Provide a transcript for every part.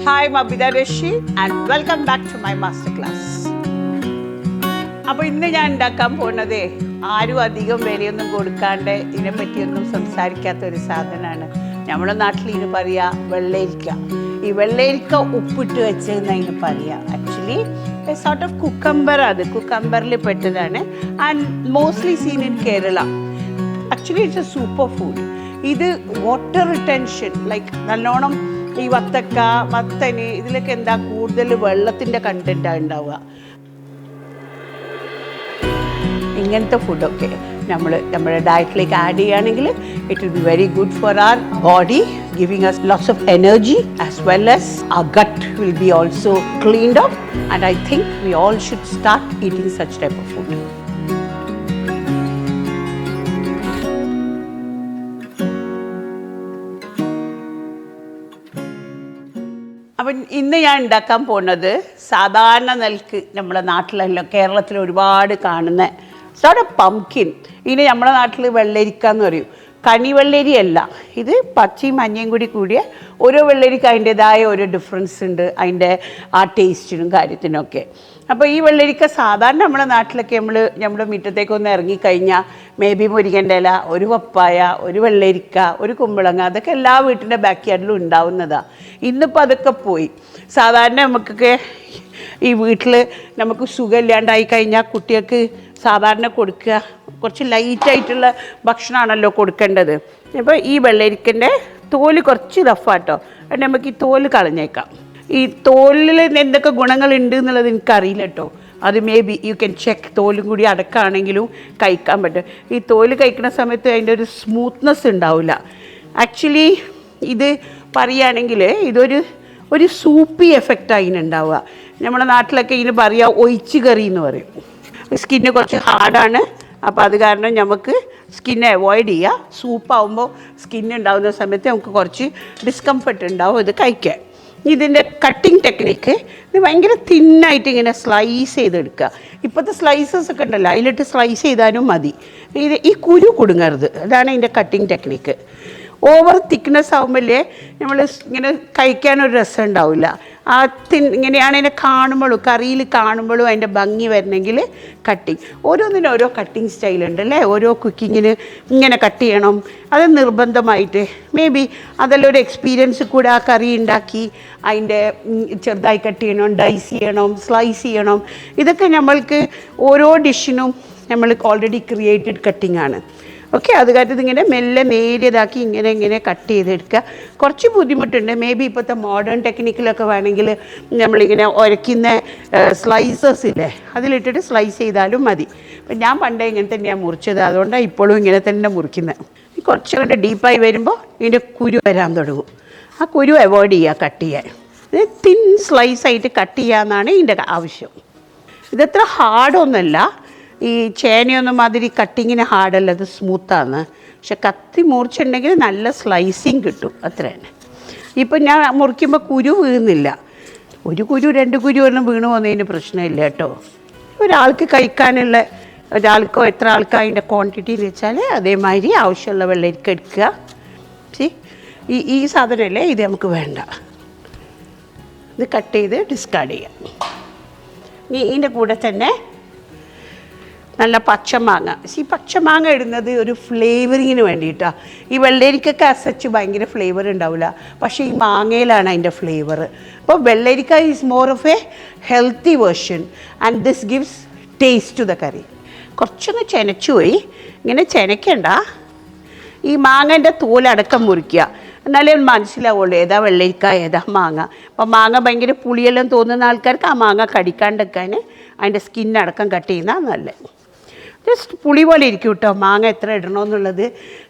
Hi, I'm Abhida Rishi and welcome back to my masterclass. അപ്പോൾ ഇന്ന് ഞാൻ ഉണ്ടാക്കാൻ പോകുന്നത് ആരും അധികം വിലയൊന്നും കൊടുക്കാണ്ട് ഇതിനെപ്പറ്റിയൊന്നും സംസാരിക്കാത്ത ഒരു സാധനമാണ്. നമ്മുടെ നാട്ടിൽ ഇതിന് പറയുക വെള്ളരിക്ക. ഈ വെള്ളരിക്ക ഉപ്പിട്ട് വെച്ചതെന്ന് അതിന് പറയുക. Actually A sort of cucumber, അത് കുക്കമ്പറിൽ പെട്ടതാണ് and mostly scene in Kerala. Actually it's A super food. ഇത് വാട്ടർ റിട്ടൻഷൻ, ലൈക്ക് നല്ലോണം ഈ വത്തക്ക, മത്തന് ഇതിലൊക്കെ എന്താ കൂടുതൽ വെള്ളത്തിൻ്റെ കണ്ടൻറ്റാണ് ഉണ്ടാവുക. ഇങ്ങനത്തെ ഫുഡൊക്കെ നമ്മുടെ ഡയറ്റിലേക്ക് ആഡ് ചെയ്യുകയാണെങ്കിൽ it will be very good for our body, giving us lots of energy as well as our gut will be also cleaned up, and I think we all should start eating such type of food. അപ്പം ഇന്ന് ഞാൻ ഉണ്ടാക്കാൻ പോകുന്നത് സാധാരണ നെൽക്ക് നമ്മുടെ നാട്ടിലെല്ലാം കേരളത്തിൽ ഒരുപാട് കാണുന്ന സോർട്ട് ഓഫ് പംകിൻ. ഇതിന് നമ്മുടെ നാട്ടിൽ വെള്ളരിക്ക എന്ന് പറയും. കണിവെള്ളരിയല്ല, ഇത് പച്ചയും മഞ്ഞയും കൂടിയ ഓരോ വെള്ളരിക്ക അതിൻ്റെതായ ഓരോ ഡിഫറൻസ് ഉണ്ട് അതിൻ്റെ ആ ടേസ്റ്റിനും കാര്യത്തിനൊക്കെ. അപ്പോൾ ഈ വെള്ളരിക്ക സാധാരണ നമ്മുടെ നാട്ടിലൊക്കെ നമ്മുടെ മുറ്റത്തേക്കൊന്ന് ഇറങ്ങിക്കഴിഞ്ഞാൽ മേ ബി മുരിങ്ങൻ്റെ ഇല, ഒരു പപ്പായ, ഒരു വെള്ളരിക്ക, ഒരു കുമ്പളങ്ങ, അതൊക്കെ എല്ലാ വീട്ടിൻ്റെ ബാക്ക് യാർഡിലും ഉണ്ടാവുന്നതാണ്. ഇന്നിപ്പോൾ അതൊക്കെ പോയി. സാധാരണ നമുക്കൊക്കെ ഈ വീട്ടിൽ നമുക്ക് സുഖമില്ലാണ്ടായി കഴിഞ്ഞാൽ കുട്ടികൾക്ക് സാധാരണ കൊടുക്കുക കുറച്ച് ലൈറ്റായിട്ടുള്ള ഭക്ഷണമാണല്ലോ കൊടുക്കേണ്ടത്. അപ്പോൾ ഈ വെള്ളരിക്കൻ്റെ തോല് കുറച്ച് റഫാട്ടോ, അതുകൊണ്ട് നമുക്ക് ഈ തോല് കളഞ്ഞേക്കാം. ഈ തോലിൽ എന്തൊക്കെ ഗുണങ്ങളുണ്ട് എന്നുള്ളത് എനിക്കറിയില്ല കേട്ടോ. അത് maybe you can check. തോലും കൂടി അടക്കമാണെങ്കിലും കഴിക്കാൻ പറ്റും. ഈ തോല് കഴിക്കുന്ന സമയത്ത് അതിൻ്റെ ഒരു സ്മൂത്ത്നെസ് ഉണ്ടാവില്ല. ആക്ച്വലി ഇത് പറയുകയാണെങ്കിൽ ഒരു സൂപ്പി എഫക്റ്റാണ് ഇതിനുണ്ടാവുക. നമ്മുടെ നാട്ടിലൊക്കെ ഇതിന് പറയുക ഒഴിച്ച് കറി എന്ന് പറയും. സ്കിന്ന് കുറച്ച് ഹാർഡാണ്, അപ്പോൾ അത് കാരണം നമുക്ക് സ്കിന്നെ അവോയ്ഡ് ചെയ്യുക. സൂപ്പാവുമ്പോൾ സ്കിന്നുണ്ടാവുന്ന സമയത്ത് നമുക്ക് കുറച്ച് ഡിസ്കംഫർട്ട് ഉണ്ടാവും ഇത് കഴിക്കാൻ. ഇതിൻ്റെ കട്ടിങ് ടെക്നിക്ക് ഇത് ഭയങ്കര തിന്നായിട്ട് ഇങ്ങനെ സ്ലൈസ് ചെയ്തെടുക്കുക. ഇപ്പോഴത്തെ സ്ലൈസസ് ഒക്കെ ഉണ്ടല്ലോ, അതിലിട്ട് സ്ലൈസ് ചെയ്താലും മതി. ഈ കുരു കുടുങ്ങരുത്, അതാണ് ഇതിൻ്റെ കട്ടിങ് ടെക്നിക്ക്. ഓവർ തിക്നെസ് ആകുമ്പോഴേ നമ്മൾ ഇങ്ങനെ കഴിക്കാനൊരു രസം ഉണ്ടാവില്ല. ആ ഇങ്ങനെയാണ് അതിനെ കാണുമ്പോഴും കറിയിൽ കാണുമ്പോഴും അതിൻ്റെ ഭംഗി വരണമെങ്കിൽ കട്ടിങ്. ഓരോന്നിനും ഓരോ കട്ടിങ് സ്റ്റൈലുണ്ട് അല്ലേ. ഓരോ കുക്കിങ്ങിന് ഇങ്ങനെ കട്ട് ചെയ്യണം, അത് നിർബന്ധമായിട്ട്. മേ ബി അതെല്ലാം ഒരു എക്സ്പീരിയൻസ് കൂടെ ആ കറി ഉണ്ടാക്കി അതിൻ്റെ ചെറുതായി കട്ട് ചെയ്യണം, ഡൈസ് ചെയ്യണം, സ്ലൈസ് ചെയ്യണം. ഇതൊക്കെ നമ്മൾക്ക് ഓരോ ഡിഷിനും നമ്മൾക്ക് ഓൾറെഡി ക്രിയേറ്റഡ് കട്ടിങ് ആണ്. ഓക്കെ, അത് കാരണം ഇതിങ്ങനെ മെല്ലെ നേരിയതാക്കി ഇങ്ങനെ കട്ട് ചെയ്തെടുക്കുക. കുറച്ച് ബുദ്ധിമുട്ടുണ്ട്. മേ ബി ഇപ്പോഴത്തെ മോഡേൺ ടെക്നിക്കിലൊക്കെ വേണമെങ്കിൽ നമ്മളിങ്ങനെ ഉരയ്ക്കുന്ന സ്ലൈസസ് ഇല്ലേ, അതിലിട്ടിട്ട് സ്ലൈസ് ചെയ്താലും മതി. അപ്പം ഞാൻ പണ്ടേ ഇങ്ങനെ തന്നെയാണ് മുറിച്ചത്, അതുകൊണ്ടാണ് ഇപ്പോഴും ഇങ്ങനെ തന്നെ മുറിക്കുന്നത്. കുറച്ചുകൂടെ ഡീപ്പായി വരുമ്പോൾ ഇതിൻ്റെ കുരു വരാൻ തുടങ്ങും. ആ കുരു അവോയ്ഡ് ചെയ്യുക കട്ട് ചെയ്യാൻ. ഇത് തിൻ സ്ലൈസായിട്ട് കട്ട് ചെയ്യാമെന്നാണ് ഇതിൻ്റെ ആവശ്യം. ഇതത്ര ഹാർഡൊന്നുമല്ല. ഈ ചേനയൊന്നും മാതിരി കട്ടിങ്ങിന് ഹാർഡല്ല, അത് സ്മൂത്താണ്. പക്ഷെ കത്തി മുറിച്ചിട്ടുണ്ടെങ്കിൽ നല്ല സ്ലൈസിങ് കിട്ടും, അത്ര തന്നെ. ഇപ്പം ഞാൻ മുറിക്കുമ്പോൾ കുരു വീഴുന്നില്ല. ഒരു കുരു 2 കുരു ഒന്നും വീണു പോകുന്നതിന് പ്രശ്നമില്ല കേട്ടോ. ഒരാൾക്ക് കഴിക്കാനുള്ള, ഒരാൾക്കോ എത്ര ആൾക്കോ അതിൻ്റെ ക്വാണ്ടിറ്റി വെച്ചാൽ അതേമാതിരി ആവശ്യമുള്ള വെള്ളരിക്ക എടുക്കുക. ഈ സാധനമല്ലേ ഇത് നമുക്ക് വേണ്ട. ഇത് കട്ട് ചെയ്ത് ഡിസ്കാർഡ് ചെയ്യാം. ഇതിൻ്റെ കൂടെ തന്നെ നല്ല പച്ചമാങ്ങ. പച്ചമാങ്ങ ഇടുന്നത് ഒരു ഫ്ലേവറിങ്ങിന് വേണ്ടിയിട്ടാണ്. ഈ വെള്ളരിക്കൊക്കെ അസച്ച് ഭയങ്കര ഫ്ലേവർ ഉണ്ടാവില്ല, പക്ഷേ ഈ മാങ്ങയിലാണ് അതിൻ്റെ ഫ്ലേവർ. അപ്പോൾ വെള്ളരിക്ക is more of a healthy version and this gives taste to the curry. കുറച്ചൊന്ന് ചെനച്ചു പോയി, ഇങ്ങനെ ചെനയ്ക്കണ്ട. ഈ മാങ്ങൻ്റെ തോലടക്കം മുറിക്കുക, എന്നാലേ മനസ്സിലാവുള്ളൂ ഏതാ വെള്ളരിക്ക ഏതാ മാങ്ങ. അപ്പോൾ മാങ്ങ ഭയങ്കര പുളിയെല്ലാം തോന്നുന്ന ആൾക്കാർക്ക് ആ മാങ്ങ കടിക്കാണ്ടിരിക്കാൻ അതിൻ്റെ സ്കിന്നടക്കം കട്ട് ചെയ്യുന്നതാണ് നല്ലത്. ജസ്റ്റ് പുളി പോലെ ഇരിക്കും കേട്ടോ മാങ്ങ എത്ര ഇടണമെന്നുള്ളത്.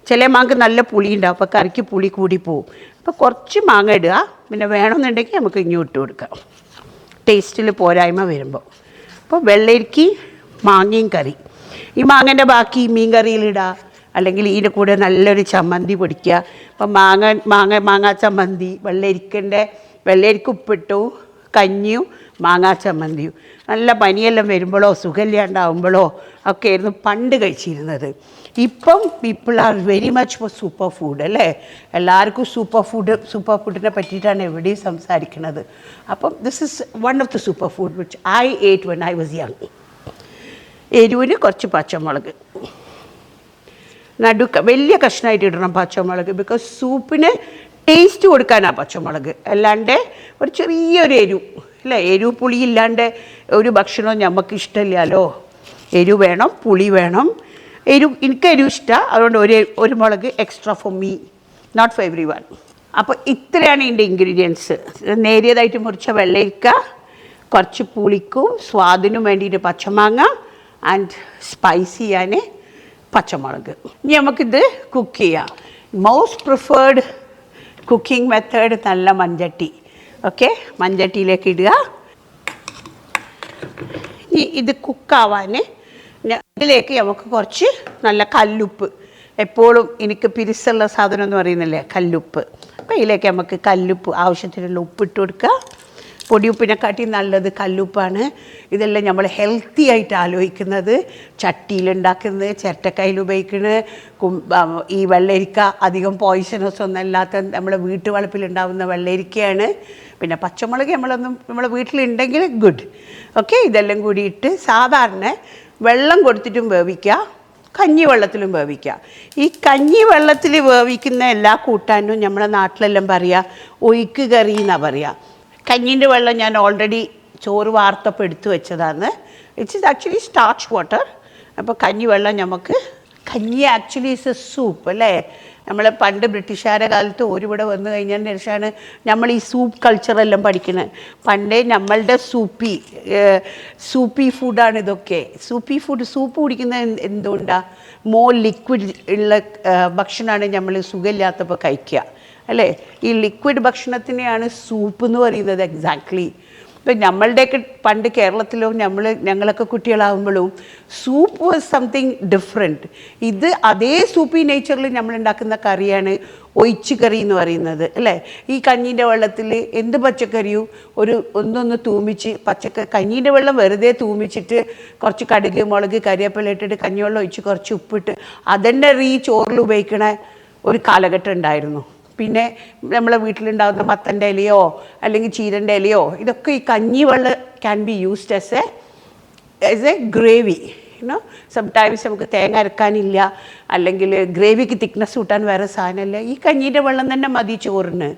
ചില മാങ്ങ നല്ല പുളി ഉണ്ടാവും, അപ്പോൾ കറിക്ക് പുളി കൂടി പോവും. അപ്പോൾ കുറച്ച് മാങ്ങ ഇടുക, പിന്നെ വേണമെന്നുണ്ടെങ്കിൽ നമുക്ക് ഇങ്ങോട്ട് ഇട്ട് കൊടുക്കാം ടേസ്റ്റിൽ പോരായ്മ വരുമ്പോൾ. അപ്പോൾ വെള്ളരിക്ക മാങ്ങയും കറി. ഈ മാങ്ങൻ്റെ ബാക്കി മീൻ കറിയിലിടുക, അല്ലെങ്കിൽ ഇതിൻ്റെ കൂടെ നല്ലൊരു ചമ്മന്തി പൊടിക്കുക. അപ്പം മാങ്ങാ ചമ്മന്തി, വെള്ളരിക്ക ഉപ്പിട്ടു കഞ്ഞിയും മാങ്ങാ ചമ്മന്തിയും. നല്ല പനിയെല്ലാം വരുമ്പോഴോ സുഖമില്ലാണ്ടാവുമ്പോഴോ ഒക്കെ ആയിരുന്നു പണ്ട് കഴിച്ചിരുന്നത്. ഇപ്പം people are very much for super food അല്ലേ? എല്ലാവർക്കും സൂപ്പർ ഫുഡിനെ പറ്റിയിട്ടാണ് എവിടെയും സംസാരിക്കുന്നത്. അപ്പം this is one of the super food which I ഏറ്റ് വെൻ ഐ വാസ് യങ്. എരിവിന് കുറച്ച് പച്ചമുളക് വലിയ കഷ്ണമായിട്ട് ഇടണം പച്ചമുളക്, ബിക്കോസ് സൂപ്പിന് ടേസ്റ്റ് കൊടുക്കാനാണ് പച്ചമുളക്. അല്ലാണ്ട് ഒരു ചെറിയൊരു എരിവ് അല്ലേ, എരിവ് പുളി ഇല്ലാണ്ട് ഒരു ഭക്ഷണവും നമുക്ക് ഇഷ്ടമില്ലല്ലോ. എരിവ് വേണം, പുളി വേണം. എനിക്ക് എരിവ് ഇഷ്ടമാണ്, അതുകൊണ്ട് ഒരു മുളക് extra for me, not for everyone. അപ്പോൾ ഇത്രയാണ് ഇതിൻ്റെ ഇൻഗ്രീഡിയൻസ്. നേരിയതായിട്ട് മുറിച്ച വെള്ളരിക്ക, കുറച്ച് പുളിക്കും സ്വാദിനും വേണ്ടിയിട്ട് പച്ചമാങ്ങ, ആൻഡ് സ്പൈസ് ചെയ്യാൻ പച്ചമുളക്. ഇനി നമുക്കിത് കുക്ക് ചെയ്യാം. മോസ്റ്റ് പ്രിഫേർഡ് കുക്കിംഗ് മെത്തേഡ് നല്ല മൺചട്ടി. ഓക്കെ, മൺചട്ടിയിലേക്ക് ഇടുക. ഇനി ഇത് കുക്കാവാൻ ഇതിലേക്ക് നമുക്ക് കുറച്ച് നല്ല കല്ലുപ്പ്, എപ്പോഴും എനിക്ക് പിരിസുള്ള സാധനം എന്ന് പറയുന്നില്ലേ കല്ലുപ്പ്. അപ്പോൾ ഇതിലേക്ക് നമുക്ക് കല്ലുപ്പ് ആവശ്യത്തിനുള്ള ഉപ്പിട്ട് കൊടുക്കുക. പൊടിയുപ്പിനെക്കാട്ടി നല്ലത് കല്ലുപ്പാണ്. ഇതെല്ലാം നമ്മൾ ഹെൽത്തി ആയിട്ട് ആലോചിക്കുന്നത്. ചട്ടിയിലുണ്ടാക്കുന്നത്, ചിരട്ടക്കയിൽ ഉപയോഗിക്കുന്നത്, ഈ വെള്ളരിക്ക അധികം പോയിസണസ് ഒന്നും അല്ലാത്ത നമ്മുടെ വീട്ടുവളപ്പിലുണ്ടാകുന്ന വെള്ളരിക്കയാണ്. പിന്നെ പച്ചമുളക് നമ്മളെ വീട്ടിലുണ്ടെങ്കിൽ ഗുഡ്. ഓക്കെ, ഇതെല്ലാം കൂടി ഇട്ട് സാധാരണ വെള്ളം കൊടുത്തിട്ടും വേവിക്കുക, കഞ്ഞിവെള്ളത്തിലും വേവിക്കുക. ഈ കഞ്ഞിവെള്ളത്തിൽ വേവിക്കുന്ന എല്ലാ കൂട്ടാനും നമ്മുടെ നാട്ടിലെല്ലാം പറയുക ഒഴുക്ക് കറി എന്നാണ് പറയുക. കഞ്ഞീൻ്റെ വെള്ളം ഞാൻ ഓൾറെഡി ചോറ് വാർത്തപ്പോൾ എടുത്തു വെച്ചതാണ്. It's is actually starch water. അപ്പോൾ കഞ്ഞിവെള്ളം നമുക്ക്, കഞ്ഞി ആക്ച്വലി ഇസ് എ സൂപ്പ് അല്ലേ? നമ്മൾ പണ്ട് ബ്രിട്ടീഷുകാരുടെ കാലത്ത് ഒരുവിടെ വന്നു കഴിഞ്ഞതിന് ശേഷമാണ് നമ്മൾ ഈ സൂപ്പ് കൾച്ചറെല്ലാം പഠിക്കുന്നത്. പണ്ടേ നമ്മളുടെ സൂപ്പി ഫുഡാണ് ഇതൊക്കെ. സൂപ്പ് കുടിക്കുന്നത് എന്തുകൊണ്ടാണ്? മോർ ലിക്വിഡ് ഉള്ള ഭക്ഷണമാണ് നമ്മൾ സുഖമില്ലാത്തപ്പോൾ കഴിക്കുക അല്ലേ? ഈ ലിക്വിഡ് ഭക്ഷണത്തിനെയാണ് സൂപ്പ് എന്ന് പറയുന്നത് എക്സാക്ട്ലി. ഇപ്പം നമ്മളുടെയൊക്കെ പണ്ട് കേരളത്തിലും ഞങ്ങളൊക്കെ കുട്ടികളാകുമ്പോഴും സൂപ്പ് വാസ് സംതിങ് ഡിഫറെൻറ്റ്. ഇത് അതേ സൂപ്പി നേച്ചറിൽ നമ്മളുണ്ടാക്കുന്ന കറിയാണ് ഒഴിച്ച് കറി എന്ന് പറയുന്നത് അല്ലേ? ഈ കഞ്ഞീൻ്റെ വെള്ളത്തിൽ എന്ത് പച്ചക്കറിയും ഒന്നൊന്ന് തൂമിച്ച് കഞ്ഞീൻ്റെ വെള്ളം വെറുതെ തൂമിച്ചിട്ട് കുറച്ച് കടുക്, മുളക്, കരിവേപ്പില ഇട്ടിട്ട് കഞ്ഞിവെള്ളം ഒഴിച്ച് കുറച്ച് ഉപ്പിട്ട് അതന്നെ ചോറിൽ ഉപയോഗിക്കണ ഒരു കാലഘട്ടം ഉണ്ടായിരുന്നു. പിന്നെ നമ്മളെ വീട്ടിലുണ്ടാകുന്ന മത്തൻ്റെ ഇലയോ അല്ലെങ്കിൽ ചീരൻ്റെ ഇലയോ ഇതൊക്കെ ഈ കഞ്ഞിവെള്ളം can be used as A gravy. Sometimes നമുക്ക് തേങ്ങ അരക്കാനില്ല, അല്ലെങ്കിൽ ഗ്രേവിക്ക് തിക്നെസ് കൂട്ടാൻ വേറെ സാധനമില്ല, ഈ കഞ്ഞീൻ്റെ വെള്ളം തന്നെ മതി ചോറിന്.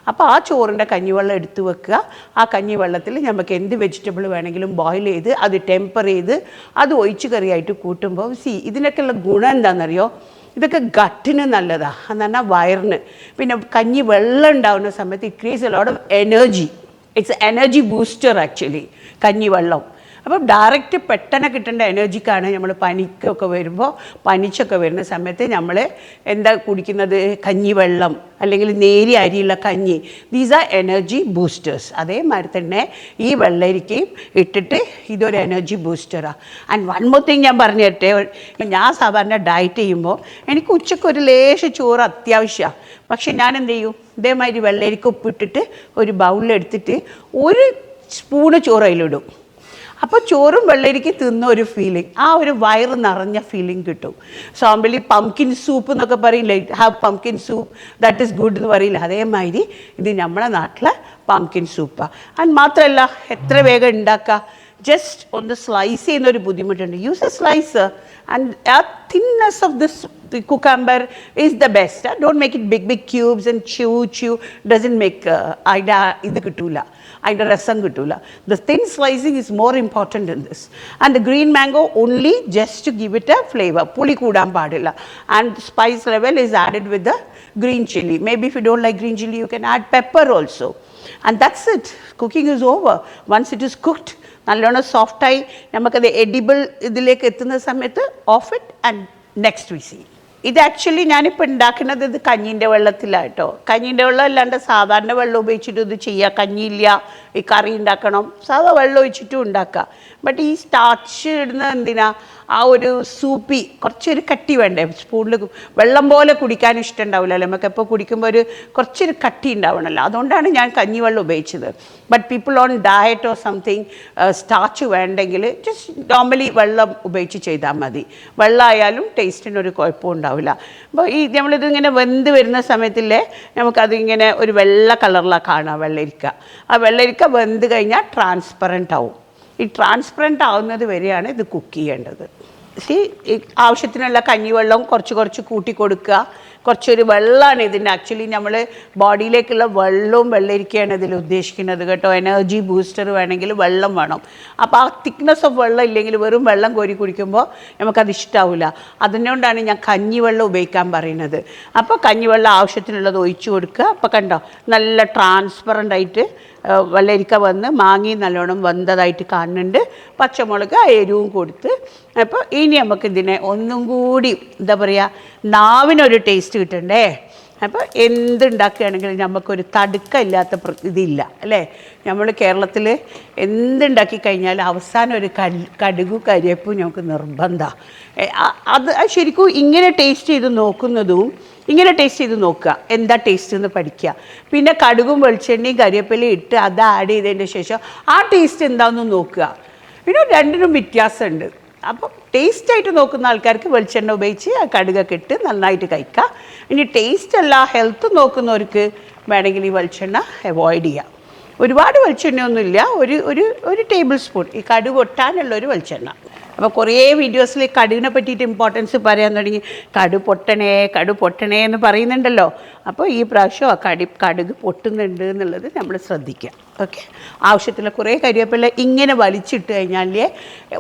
അപ്പോൾ ആ ചോറിൻ്റെ കഞ്ഞിവെള്ളം എടുത്തു വെക്കുക. ആ കഞ്ഞിവെള്ളത്തിൽ നമുക്ക് എന്ത് വെജിറ്റബിൾ വേണമെങ്കിലും ബോയിൽ ചെയ്ത് അത് ടെമ്പർ ചെയ്ത് അത് ഒഴിച്ച് കറിയായിട്ട് കൂട്ടുമ്പോൾ ഇതിനൊക്കെയുള്ള ഗുണം എന്താണെന്നറിയോ? ഇതൊക്കെ ഗട്ടിന് നല്ലതാണ്, എന്ന് പറഞ്ഞാൽ വയറിന്. പിന്നെ കഞ്ഞി വെള്ളം ഉണ്ടാകുന്ന സമയത്ത് it creates a lot of energy. It's energy booster actually കഞ്ഞി വെള്ളം. അപ്പം ഡയറക്റ്റ് പെട്ടെന്ന് കിട്ടേണ്ട എനർജിക്കാണ് നമ്മൾ പനിച്ചൊക്കെ വരുന്ന സമയത്ത് നമ്മൾ എന്താ കുടിക്കുന്നത്? കഞ്ഞിവെള്ളം അല്ലെങ്കിൽ നേരിയ അരിയുള്ള കഞ്ഞി. These are energy boosters. അതേമാതിരി തന്നെ ഈ വെള്ളരിക്കയും ഇട്ടിട്ട് ഇതൊരു എനർജി ബൂസ്റ്ററാണ്. ആൻഡ് വൺ മോർ തിങ് ഞാൻ പറഞ്ഞു തരട്ടെ. ഞാൻ സാധാരണ ഡയറ്റ് ചെയ്യുമ്പോൾ എനിക്ക് ഉച്ചയ്ക്ക് ഒരു ലേശ ചോറ് അത്യാവശ്യമാണ്. പക്ഷെ ഞാൻ എന്ത് ചെയ്യും? ഇതേമാതിരി വെള്ളരിക്ക ഉപ്പിട്ടിട്ട് ഒരു ബൗളിലെടുത്തിട്ട് ഒരു സ്പൂണ് ചോറ് അതിലിടും. അപ്പോൾ ചോറും വെള്ളരിക്ക് തിന്ന ഒരു ഫീലിംഗ്, ആ ഒരു വയറ് നിറഞ്ഞ ഫീലിംഗ് കിട്ടും. സോമ്പലി പംകിൻ സൂപ്പ് എന്നൊക്കെ പറയില്ലേ, have pumpkin soup, that is good എന്ന് പറയില്ല. അതേമാതിരി ഇത് നമ്മളെ നാട്ടിലെ പംകിൻ സൂപ്പാണ്. ആൻഡ് മാത്രമല്ല എത്ര വേഗം ഉണ്ടാക്കുക. ജസ്റ്റ് ഒന്ന് സ്ലൈസ് ചെയ്യുന്നൊരു ബുദ്ധിമുട്ടുണ്ട്. യൂസ് എ സ്ലൈസർ ആൻഡ് ആ thinness of this cucumber is the best. Don't make it big cubes and chew. Doesn't make ഇത് കിട്ടൂല, അതിൻ്റെ രസം കിട്ടൂല. The thin slicing is more important in this. And the green mango only just to give it a flavor. പുളി കൂടാൻ പാടില്ല. And the spice level is added with the green chili. Maybe if you don't like green chili, you can add pepper also. And that's it. Cooking is over. Once it is cooked, നല്ലോണം സോഫ്റ്റായി നമുക്കത് edible ഇതിലേക്ക് എത്തുന്ന സമയത്ത് of it and next we see. ഇത് actually ഞാനിപ്പോൾ ഉണ്ടാക്കുന്നത് ഇത് കഞ്ഞീൻ്റെ വെള്ളത്തിലാണ് കേട്ടോ. കഞ്ഞീൻ്റെ വെള്ളം അല്ലാണ്ട് സാധാരണ വെള്ളം ഉപയോഗിച്ചിട്ട് ഇത് ചെയ്യുക. കഞ്ഞിയില്ല, ഈ കറി ഉണ്ടാക്കണം, സാധാ വെള്ളം ഒഴിച്ചിട്ടും ഉണ്ടാക്കുക. ബട്ട് ഈ സ്റ്റാർച്ച് ഇടുന്നത് എന്തിനാ? ആ ഒരു സൂപ്പി കുറച്ചൊരു കട്ടി വേണ്ടേ, സ്പൂണിൽ വെള്ളം പോലെ കുടിക്കാൻ ഇഷ്ടമുണ്ടാവില്ലല്ലോ, നമുക്കെപ്പോൾ കുടിക്കുമ്പോൾ ഒരു കുറച്ചൊരു കട്ടി ഉണ്ടാവണമല്ലോ. അതുകൊണ്ടാണ് ഞാൻ കഞ്ഞിവെള്ളം ഉപയോഗിച്ചത്. But people on diet or something starch വേണ്ടെങ്കിൽ ജസ്റ്റ് നോർമലി വെള്ളം ഉപയോഗിച്ച് ചെയ്താൽ മതി. വെള്ളമായാലും ടേസ്റ്റിനൊരു കുഴപ്പവും ഉണ്ടാവില്ല. അപ്പോൾ നമ്മളിതിങ്ങനെ വെന്ത് വരുന്ന സമയത്തില്ലേ നമുക്കതിങ്ങനെ ഒരു വെള്ള കളറിലാണ് കാണുക വെള്ളരിക്ക. ആ വെള്ളരിക്ക വെന്ത് കഴിഞ്ഞാൽ ട്രാൻസ്പെറൻ്റ് ആവും. ഈ ട്രാൻസ്പെറൻ്റ് ആവുന്നത് വരെയാണ് ഇത് കുക്ക് ചെയ്യേണ്ടത്. ആവശ്യത്തിനുള്ള കഞ്ഞിവെള്ളം കുറച്ച് കൂട്ടി കൊടുക്കുക. കുറച്ചൊരു വെള്ളമാണ് ഇതിൻ്റെ ആക്ച്വലി നമ്മൾ ബോഡിയിലേക്കുള്ള വെള്ളവും വെള്ളരിക്കയാണ് ഇതിൽ ഉദ്ദേശിക്കുന്നത് കേട്ടോ. എനർജി ബൂസ്റ്റർ വേണമെങ്കിൽ വെള്ളം വേണം. അപ്പോൾ ആ തിക്നെസ് ഓഫ് വെള്ളം ഇല്ലെങ്കിൽ വെറും വെള്ളം കോരി കുടിക്കുമ്പോൾ നമുക്കത് ഇഷ്ടമാവില്ല. അതുകൊണ്ടാണ് ഞാൻ കഞ്ഞിവെള്ളം ഉപയോഗിക്കാൻ പറയുന്നത്. അപ്പോൾ കഞ്ഞിവെള്ളം ആവശ്യത്തിനുള്ളത് ഒഴിച്ചു കൊടുക്കുക. അപ്പോൾ കണ്ടോ നല്ല ട്രാൻസ്പെറൻ്റ് ആയിട്ട് വെള്ളരിക്ക വന്ന് മാങ്ങി നല്ലോണം വെന്തതായിട്ട് കാണുന്നുണ്ട്. പച്ചമുളക് എരിവും കൊടുത്ത് അപ്പോൾ ഇനി നമുക്കിതിനെ ഒന്നും കൂടി എന്താ പറയുക നാവിനൊരു ടേസ്റ്റ് കിട്ടണ്ടേ. അപ്പോൾ എന്തുണ്ടാക്കുകയാണെങ്കിലും നമുക്കൊരു തടുക്കമില്ലാത്ത ഇതില്ല അല്ലേ. നമ്മൾ കേരളത്തിൽ എന്തുണ്ടാക്കി കഴിഞ്ഞാൽ അവസാനം ഒരു കടുകു കരിയപ്പും നമുക്ക് നിർബന്ധമാണ്. അത് ശരിക്കും ഇങ്ങനെ ടേസ്റ്റ് ചെയ്ത് നോക്കുന്നതും ഇങ്ങനെ ടേസ്റ്റ് ചെയ്ത് നോക്കുക, എന്താ ടേസ്റ്റ് എന്ന് പഠിക്കുക. പിന്നെ കടുകും വെളിച്ചെണ്ണയും കരിവേപ്പിലയും ഇട്ട് അത് ആഡ് ചെയ്തതിൻ്റെ ശേഷം ആ ടേസ്റ്റ് എന്താണെന്ന് നോക്കുക. പിന്നെ രണ്ടിനും വ്യത്യാസമുണ്ട്. അപ്പം ടേസ്റ്റായിട്ട് നോക്കുന്ന ആൾക്കാർക്ക് വെളിച്ചെണ്ണ ഉപയോഗിച്ച് ആ കടുകൊക്കെ ഇട്ട് നന്നായിട്ട് കഴിക്കുക. ഇനി ടേസ്റ്റ് അല്ല ഹെൽത്ത് നോക്കുന്നവർക്ക് വേണമെങ്കിൽ ഈ വെളിച്ചെണ്ണ അവോയ്ഡ് ചെയ്യുക. ഒരുപാട് വെളിച്ചെണ്ണയൊന്നുമില്ല, ഒരു ടേബിൾ സ്പൂൺ ഈ കടുക് ഒട്ടാനുള്ളൊരു വെളിച്ചെണ്ണ. അപ്പോൾ കുറേ വീഡിയോസിൽ കടുകിനെ പറ്റിയിട്ട് ഇമ്പോർട്ടൻസ് പറയാൻ തുടങ്ങി. കടു പൊട്ടണേ എന്ന് പറയുന്നുണ്ടല്ലോ. അപ്പോൾ ഈ പ്രാവശ്യം ആ കടുക് പൊട്ടുന്നുണ്ട് എന്നുള്ളത് നമ്മൾ ശ്രദ്ധിക്കുക. ഓക്കെ. ആവശ്യത്തിലുള്ള കുറേ കരിവേപ്പില ഇങ്ങനെ വലിച്ചിട്ട് കഴിഞ്ഞാൽ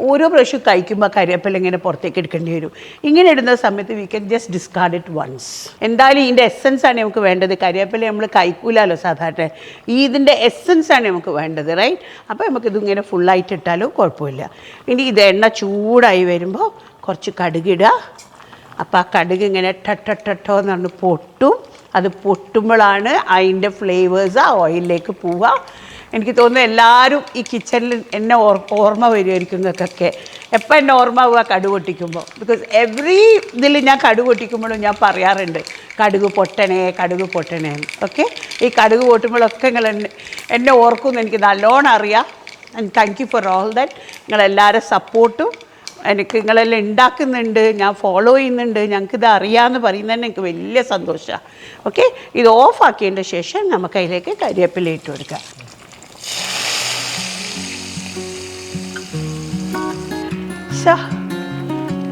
ഓരോ പ്രാവശ്യം കഴിക്കുമ്പോൾ കരിവേപ്പില ഇങ്ങനെ പുറത്തേക്ക് എടുക്കേണ്ടി വരും. ഇങ്ങനെ ഇടുന്ന സമയത്ത് we can just discard it once. എന്തായാലും ഇതിൻ്റെ എസൻസാണ് നമുക്ക് വേണ്ടത്. കരിവേപ്പില നമ്മൾ കഴിക്കൂലല്ലോ സാധാരണ, ഇതിൻ്റെ എസൻസാണ് നമുക്ക് വേണ്ടത്, റൈറ്റ്. അപ്പോൾ നമുക്കിതിങ്ങനെ ഫുള്ളായിട്ട് ഇട്ടാലും കുഴപ്പമില്ല. ഇനി ഇത് എണ്ണ ചൂടായി വരുമ്പോൾ കുറച്ച് കടുകിടുക. അപ്പോൾ ആ കടുക് ഇങ്ങനെ ടട്ടോ എന്ന് പറഞ്ഞ് പൊട്ടും. അത് പൊട്ടുമ്പോഴാണ് അതിൻ്റെ ഫ്ലേവേഴ്സ് ആ ഓയിലിലേക്ക് പോവുക. എനിക്ക് തോന്നുന്നു എല്ലാവരും ഈ കിച്ചണിൽ എന്നെ ഓർമ്മ വരുമായിരിക്കും നിങ്ങൾക്കൊക്കെ. എപ്പോൾ എന്നെ ഓർമ്മ ആവുക കടുക് പൊട്ടിക്കുമ്പോൾ. ബിക്കോസ് എവറി ഇതിൽ ഞാൻ കടുക് പൊട്ടിക്കുമ്പോഴും ഞാൻ പറയാറുണ്ട് കടുക് പൊട്ടണേ. ഓക്കെ. ഈ കടുക് പൊട്ടുമ്പോഴൊക്കെ നിങ്ങൾ എന്നെ ഓർക്കുമെന്ന് എനിക്ക് നല്ലോണം അറിയാം. And thank you for all that. നിങ്ങളെല്ലാവരും സപ്പോർട്ടും എനിക്ക് നിങ്ങളെല്ലാം ഉണ്ടാക്കുന്നുണ്ട്, ഞാൻ ഫോളോ ചെയ്യുന്നുണ്ട്, ഞങ്ങൾക്കിത് അറിയാമെന്ന് പറയുന്നതന്നെ എനിക്ക് വലിയ സന്തോഷമാണ്. ഓക്കെ. ഇത് ഓഫാക്കിയതിൻ്റെ ശേഷം നമുക്ക് അതിലേക്ക് കരിവേപ്പില ഇട്ട് കൊടുക്കാം.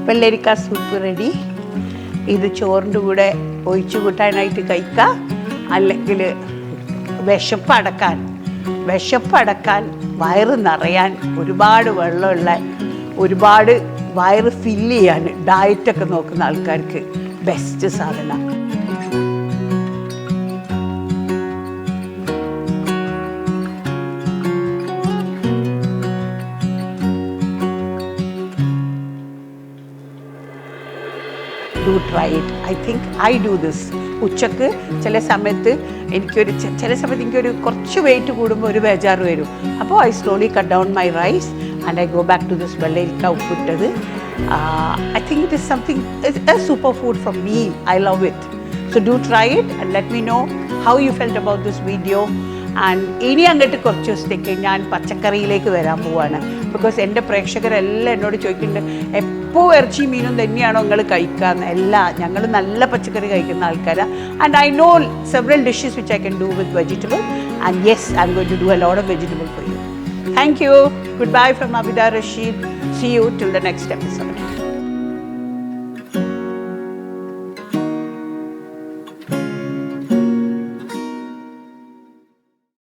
വെള്ളരിക്ക സൂപ്പ് റെഡി. ഇത് ചോറിൻ്റെ കൂടെ ഒഴിച്ചു കൂട്ടാനായിട്ട് കഴിക്കാം. അല്ലെങ്കിൽ വിശപ്പടക്കാൻ വയറ് നിറയാൻ ഒരുപാട് വെള്ളമുള്ള ഒരുപാട് വയറ് ഫില്ല് ചെയ്യാൻ ഡയറ്റൊക്കെ നോക്കുന്ന ആൾക്കാർക്ക് ബെസ്റ്റ് സാധനം. Do try it. I think I do this. ഉച്ചക്ക് ചില സമയത്ത് എനിക്കൊരു കുറച്ച് വെയിറ്റ് കൂടുമ്പോൾ ഒരു ബേജാറ് വരും. അപ്പോൾ I slowly cut down my rice and I go back to this വെള്ളരിക്ക ഉപ്പിട്ടത്. I think it is something, a superfood for me. I love it. So do try it and let me know how you felt about this video. And ഇനി അങ്ങോട്ട് കുറച്ച് ദിവസത്തേക്ക് ഞാൻ പച്ചക്കറിയിലേക്ക് വരാൻ പോവാണ്. Because എൻ്റെ പ്രേക്ഷകരെല്ലാം എന്നോട് ചോദിക്കുന്നുണ്ട് എപ്പോൾ ഇറച്ചി മീനും തന്നെയാണോ നിങ്ങൾ കഴിക്കാമെന്ന്. ഞങ്ങൾ നല്ല പച്ചക്കറി കഴിക്കുന്ന ആൾക്കാരാണ്. And I know several dishes which I can do with vegetable. And yes, I'm going to do a lot of vegetable for you. Thank you. Goodbye from Abida Rashid. See you till the next episode.